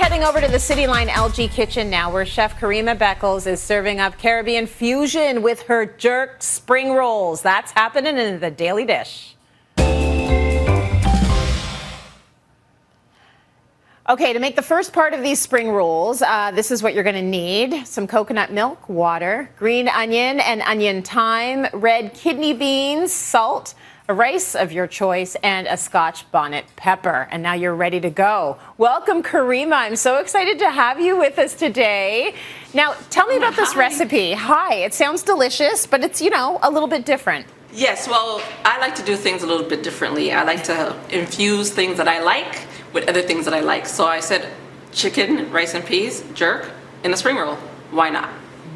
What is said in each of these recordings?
heading over to the Cityline LG kitchen now, where Chef Kareema Beckles is serving up Caribbean fusion with her jerk spring rolls. That's happening in the Daily Dish. Okay, to make the first part of these spring rolls, this is what you're going to need. Some coconut milk, water, green onion and onion thyme, red kidney beans, salt, a rice of your choice, and a Scotch bonnet pepper. And now you're ready to go. Welcome, Kareema. I'm so excited to have you with us today. Now, tell me about this recipe. Hi, it sounds delicious, but it's, you know, a little bit different. Yes, well, I like to do things a little bit differently. I like to infuse things that I like with other things that I like. So I said chicken, rice and peas, jerk, in a spring roll. Why not?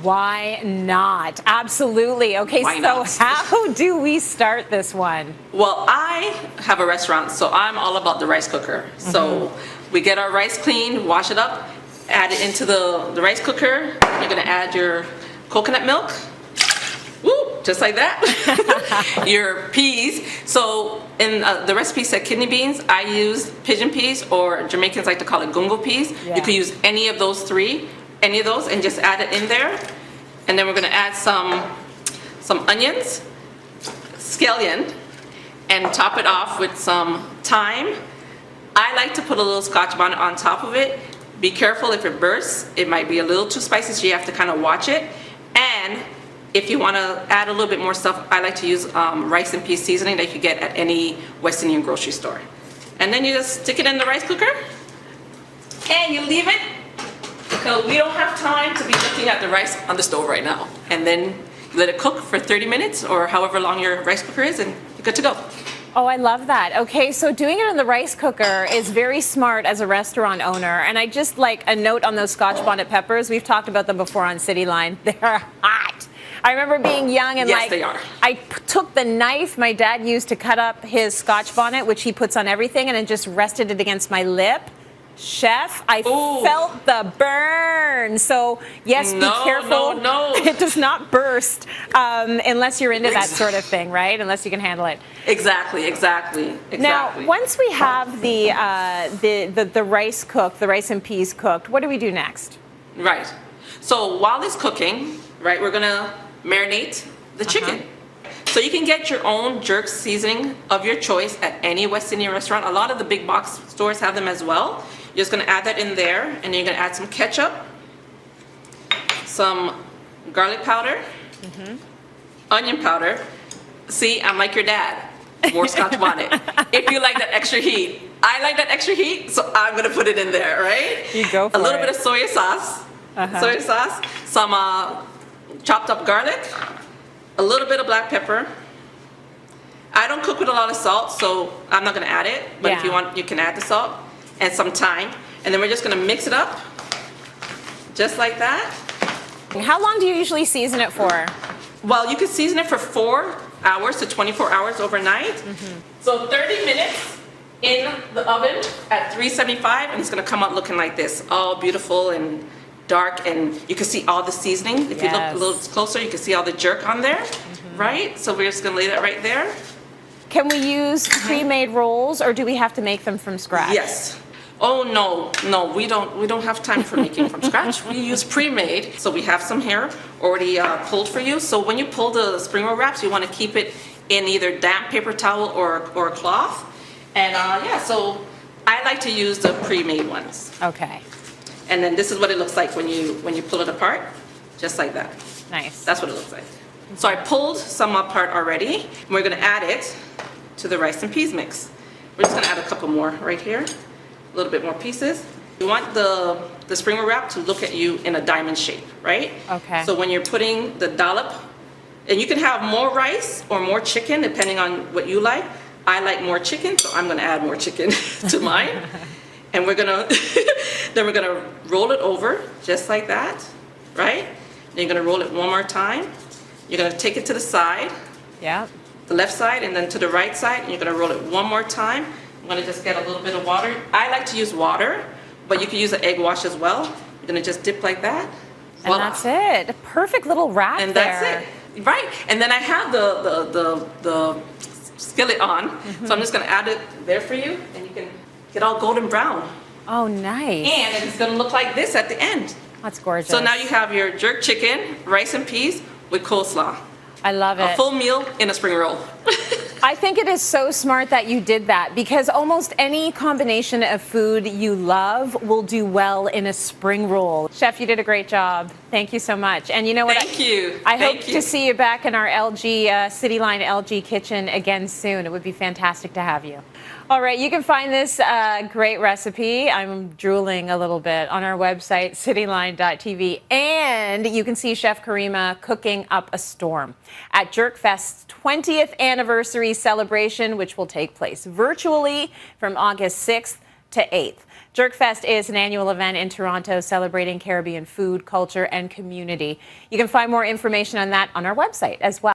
Why not? Absolutely. Okay, so how do we start this one? Well, I have a restaurant, so I'm all about the rice cooker. So we get our rice cleaned, wash it up, add it into the rice cooker. You're gonna add your coconut milk. Woo, just like that. Your peas. So in the recipe said kidney beans, I use pigeon peas, or Jamaicans like to call it gungo peas. Yeah. You could use any of those three, any of those, and just add it in there. And then we're gonna add some onions, scallion, and top it off with some thyme. I like to put a little Scotch bonnet on top of it. Be careful if it bursts. It might be a little too spicy, so you have to kind of watch it. And if you want to add a little bit more stuff, I like to use rice and peas seasoning that you get at any West Indian grocery store. And then you just stick it in the rice cooker, and you leave it, because we don't have time to be looking at the rice on the stove right now. And then let it cook for 30 minutes or however long your rice cooker is, and you're good to go. Oh, I love that. Okay, so doing it in the rice cooker is very smart as a restaurant owner. And I just like a note on those Scotch bonnet peppers. We've talked about them before on Cityline. They're hot. I remember being young and yes, they are. I took the knife my dad used to cut up his Scotch bonnet, which he puts on everything, and it just rested it against my lip. Chef, I felt the burn. So yes, be careful. No. It does not burst unless you're into that sort of thing, right? Unless you can handle it. Exactly. Now, once we have the rice cooked, the rice and peas cooked, what do we do next? Right. So while it's cooking, right, we're gonna marinate the chicken. So you can get your own jerk seasoning of your choice at any West Indian restaurant. A lot of the big box stores have them as well. You're just gonna add that in there, and then you're gonna add some ketchup, some garlic powder, onion powder. See, I'm like your dad, more Scotch bonnet. If you like that extra heat. I like that extra heat, so I'm gonna put it in there, right? You go for it. A little bit of soy sauce, some chopped up garlic, a little bit of black pepper. I don't cook with a lot of salt, so I'm not gonna add it, but if you want, you can add the salt, and some thyme. And then we're just gonna mix it up, just like that. How long do you usually season it for? Well, you can season it for 4 hours to 24 hours overnight. So 30 minutes in the oven at 375, and it's gonna come out looking like this, all beautiful and dark, and you can see all the seasoning. If you look a little closer, you can see all the jerk on there, right? So we're just gonna lay that right there. Can we use pre-made rolls, or do we have to make them from scratch? Yes. Oh no, we don't have time for making from scratch. We use pre-made. So we have some here already pulled for you. So when you pull the spring roll wraps, you want to keep it in either damp paper towel or a cloth. And so I like to use the pre-made ones. Okay. And then this is what it looks like when you pull it apart, just like that. Nice. That's what it looks like. So I pulled some apart already, and we're gonna add it to the rice and peas mix. We're just gonna add a couple more right here, a little bit more pieces. You want the spring roll wrap to look at you in a diamond shape, right? Okay. So when you're putting the dollop, and you can have more rice or more chicken depending on what you like. I like more chicken, so I'm gonna add more chicken to mine. And we're gonna, then we're gonna roll it over just like that, right? Then you're gonna roll it one more time. You're gonna take it to the side, the left side, and then to the right side, and you're gonna roll it one more time. I'm gonna just get a little bit of water. I like to use water, but you can use an egg wash as well. You're gonna just dip like that. And that's it. A perfect little wrap and there. That's it, right? And then I have the skillet on, so I'm just gonna add it there for you, and you can get all golden brown Oh, nice. And it's gonna look like this at the end. That's gorgeous. So now you have your jerk chicken, rice and peas with coleslaw. I love it. A full meal in a spring roll. I think it is so smart that you did that, because almost any combination of food you love will do well in a spring roll. Chef, you did a great job. Thank you so much. And you know what? Thank you. I hope Thank you. to see you back in our LG Cityline LG kitchen again soon. It would be fantastic to have you. All right, you can find this great recipe, I'm drooling a little bit, on our website, cityline.tv. And you can see Chef Kareema cooking up a storm at JerkFest's 20th anniversary celebration, which will take place virtually from August 6th to 8th. JerkFest is an annual event in Toronto celebrating Caribbean food, culture, and community. You can find more information on that on our website as well.